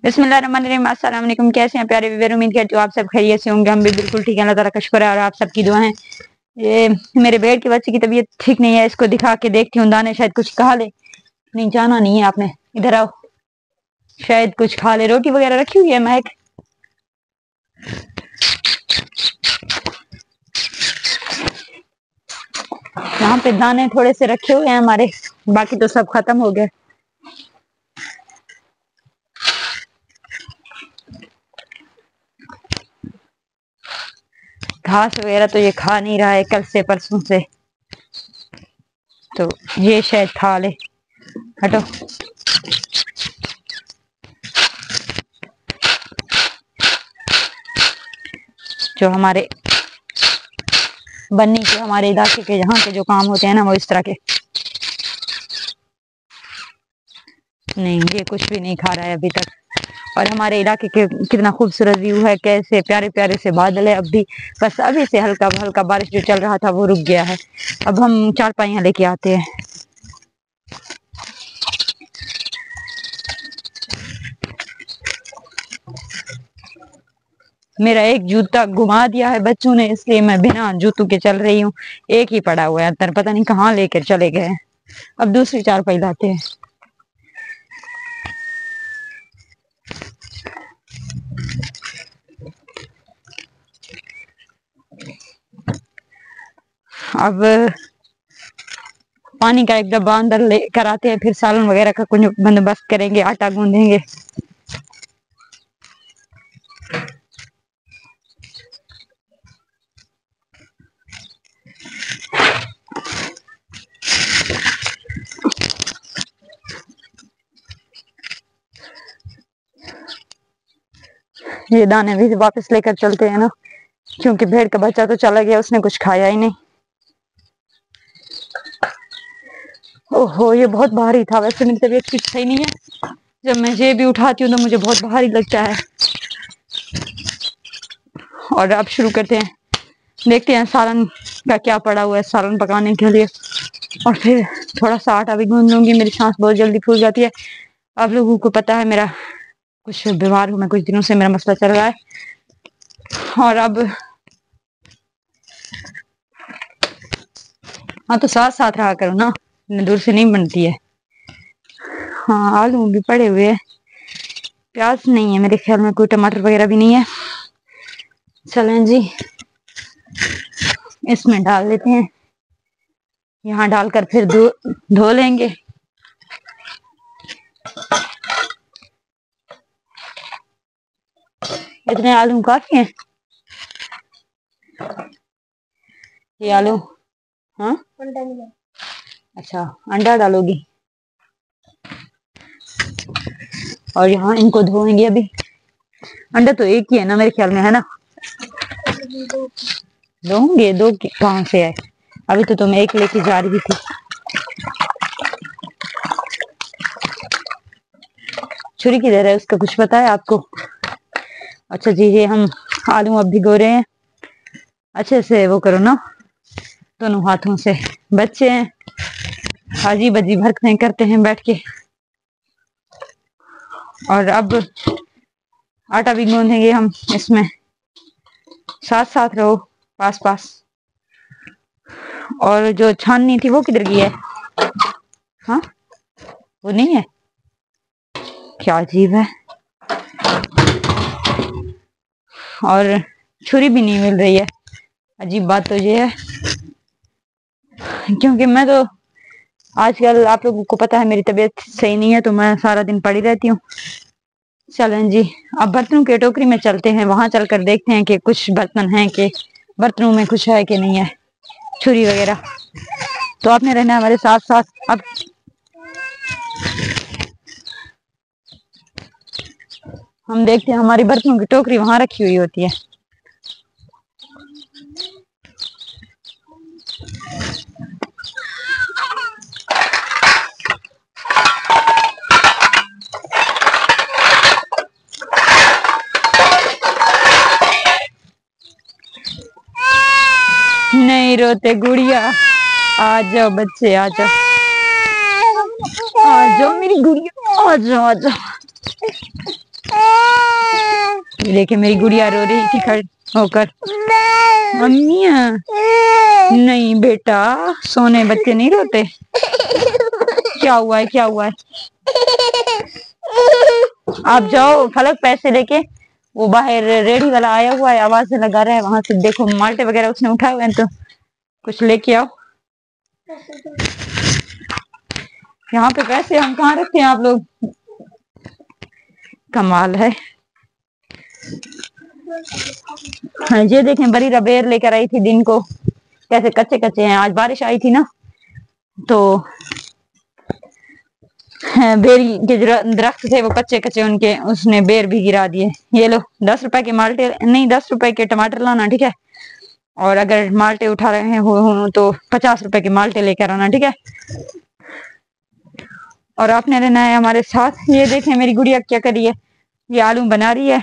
बिस्मिल्लाहिर्रहमानिर्रहीम। अस्सलाम वालेकुम। कैसे हैं प्यारे व्यूअर? उम्मीद करती हूँ आप सब खैरियत से होंगे। हम भी बिल्कुल ठीक है, अल्लाह ताला का शुक्र है और आप सबकी दुआ है। ये मेरे बेट के बच्चे की तबीयत ठीक नहीं है, इसको दिखा के देखती हूँ। दाने शायद कुछ खा ले। नहीं, जाना नहीं है आपने, इधर आओ। शायद कुछ खा ले। रोटी वगैरह रखी हुई है महक? यहाँ पे दाने थोड़े से रखे हुए हैं हमारे, बाकी तो सब खत्म हो गए। घास वगैरह तो ये खा नहीं रहा है कल से परसों से, तो ये शायद खा ले। हटो। जो हमारे बन्नी के, हमारे इलाके के यहाँ के जो काम होते हैं ना, वो इस तरह के। नहीं, ये कुछ भी नहीं खा रहा है अभी तक। और हमारे इलाके के कितना खूबसूरत व्यू है, कैसे प्यारे प्यारे से बादल है। अब भी बस अभी से हल्का हल्का बारिश जो चल रहा था वो रुक गया है। अब हम चारपाइयाँ लेके आते हैं। मेरा एक जूता घुमा दिया है बच्चों ने, इसलिए मैं बिना जूतों के चल रही हूँ। एक ही पड़ा हुआ है अंदर, पता नहीं कहाँ लेकर चले गए हैं। अब दूसरी चारपाई लाते हैं। अब पानी का एक डब्बा अंदर लेकर आते हैं, फिर सालन वगैरह का कुछ बंदोबस्त करेंगे, आटा गूंदेंगे। ये दाने भी वापस लेकर चलते हैं ना, क्योंकि भेड़ का बच्चा तो चला गया, उसने कुछ खाया ही नहीं। ओहो, ये बहुत भारी था। वैसे मेरी तबीयत कुछ सही नहीं है, जब मैं ये भी उठाती हूँ तो मुझे बहुत भारी लगता है। और अब शुरू करते हैं, देखते हैं सालन का क्या पड़ा हुआ है सालन पकाने के लिए। और फिर थोड़ा सा आटा भी गूंद लूंगी, मेरी सांस बहुत जल्दी फूल जाती है। आप लोगों को पता है मेरा कुछ बीमार हूँ मैं, कुछ दिनों से मेरा मसला चल रहा है। और अब हाँ, तो साथ साथ रहा करो ना, दूर से नहीं बनती है। हाँ, आलू भी पड़े हुए हैं, प्याज नहीं है मेरे ख्याल में, कोई टमाटर वगैरह भी नहीं है। चलें जी, इसमें डाल लेते हैं। यहाँ डालकर फिर धो लेंगे। इतने आलू काफी हैं। ये आलू, हाँ अच्छा, अंडा डालोगी। और यहाँ इनको धोएंगे अभी। अंडा तो एक ही है ना मेरे ख्याल में, है ना? धोंगे दो कहाँ से है? अभी तो तुम एक लेके जा रही थी। छुरी किधर है उसका, कुछ पता है आपको? अच्छा जी, ये हम आलू अब भिगो रहे हैं। अच्छे से वो करो ना, दोनों हाथों से। बच्चे हैं, अजीब अजीब हरकतें करते हैं बैठ के। और अब आटा भी गूंदेंगे हम इसमें। साथ साथ रहो, पास पास। और जो छाननी थी वो किधर गई है? हाँ, वो नहीं है? क्या अजीब है। और छुरी भी नहीं मिल रही है। अजीब बात तो ये है, क्योंकि मैं तो आजकल, आप लोगों को पता है मेरी तबीयत सही नहीं है, तो मैं सारा दिन पड़ी रहती हूँ। चलें जी, अब बर्तनों के टोकरी में चलते हैं। वहां चलकर देखते हैं कि कुछ बर्तन हैं, कि बर्तनों में कुछ है कि नहीं है, छुरी वगैरह। तो आपने रहना है हमारे साथ साथ। अब हम देखते हैं, हमारी बर्तनों की टोकरी वहां रखी हुई होती है। नहीं रोते गुड़िया, आ जाओ बच्चे, आ जाओ, आ जाओ मेरी गुड़िया, आ जाओ आ जाओ। یہ دیکھیں میری گڑیا رو رہی تھی کھڑ ہو کر. امی نہیں بیٹا سونے بچے نہیں روتے. کیا ہوا ہے کیا ہوا ہے؟ آپ جاؤ فلک پیسے لے کے. وہ باہر ریڑھی والا آیا ہوا ہے آوازیں لگا رہا ہے وہاں سے دیکھو مالٹے وغیرہ اس نے اٹھائے ہوئے ہیں تو کچھ لے کے آؤ. یہاں پہ پیسے ہم کہاں رکھتے ہیں آپ لوگ. کمال ہے. ہاں یہ دیکھیں بریرہ بیر لے کر آئی تھی دن کو کیسے کچے کچے ہیں. آج بارش آئی تھی نا تو بیری کے درخت تھے وہ کچے کچے ان کے اس نے بیر بھی گرا دیے. یہ لو 10 روپے کے مالٹے نہیں 10 روپے کے ٹماٹر لانا ٹھیک ہے. اور اگر مالٹے اٹھا رہے ہوں تو 50 روپے کے مالٹے لے کر آنا ٹھیک ہے. اور آپ نے رہنا ہے ہمارے ساتھ. یہ دیکھیں میری گڑیا کیا کر رہی ہے. یہ آلو بنا رہی ہے